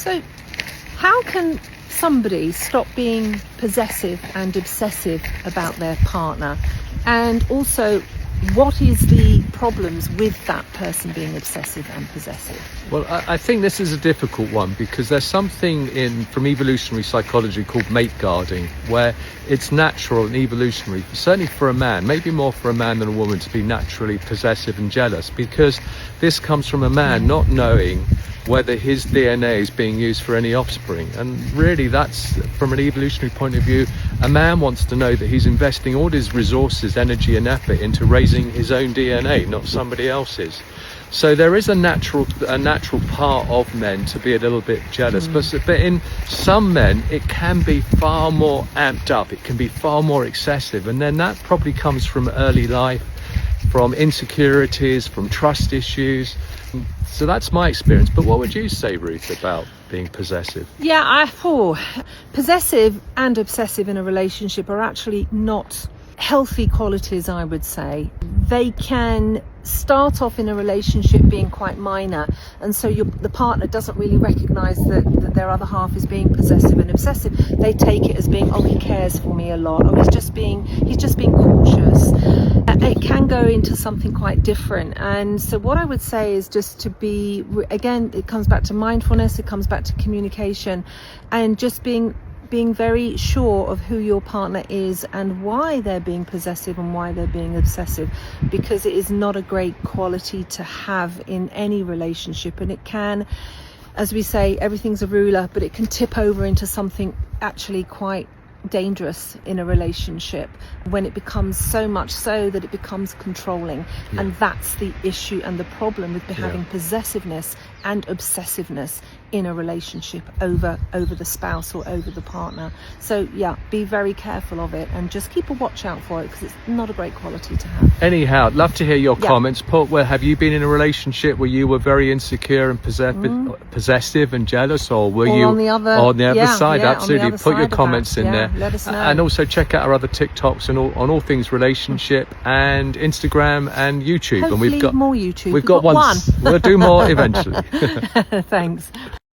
So how can somebody stop being possessive and obsessive about their partner? And also, what is the problems with that person being obsessive and possessive? Well, I think this is a difficult one because there's something from evolutionary psychology called mate guarding, where it's natural and evolutionary, certainly for a man, maybe more for a man than a woman, to be naturally possessive and jealous, because this comes from a man not knowing whether his DNA is being used for any offspring. And really, that's, from an evolutionary point of view, a man wants to know that he's investing all his resources, energy and effort into raising his own DNA, not somebody else's. So there is a natural part of men to be a little bit jealous, but in some men it can be far more amped up, it can be far more excessive, and then that probably comes from early life, from insecurities, from trust issues. So that's my experience. But what would you say, Ruth, about being possessive? Yeah, possessive and obsessive in a relationship are actually not healthy qualities, I would say. They can start off in a relationship being quite minor, and so the partner doesn't really recognize that their other half is being possessive and obsessive. They take it as being, oh, he cares for me a lot, oh, he's just being cautious. It can go into something quite different. And so what I would say is just to be, again, it comes back to mindfulness, it comes back to communication, and just being very sure of who your partner is and why they're being possessive and why they're being obsessive, because it is not a great quality to have in any relationship. And it can, as we say, everything's a ruler, but it can tip over into something actually quite dangerous in a relationship when it becomes so much so that it becomes controlling. And that's the issue and the problem with having possessiveness and obsessiveness in a relationship over the spouse or over the partner. So be very careful of it and just keep a watch out for it, because it's not a great quality to have. Anyhow, I'd love to hear your comments. Paul, have you been in a relationship where you were very insecure and possessive and jealous, or were you on the other side? Absolutely. Put your comments in there. Let us know. And also check out our other TikToks and on all things relationship, and Instagram and YouTube. Hopefully and we've got more YouTube. We've got one. We'll do more eventually. Thanks.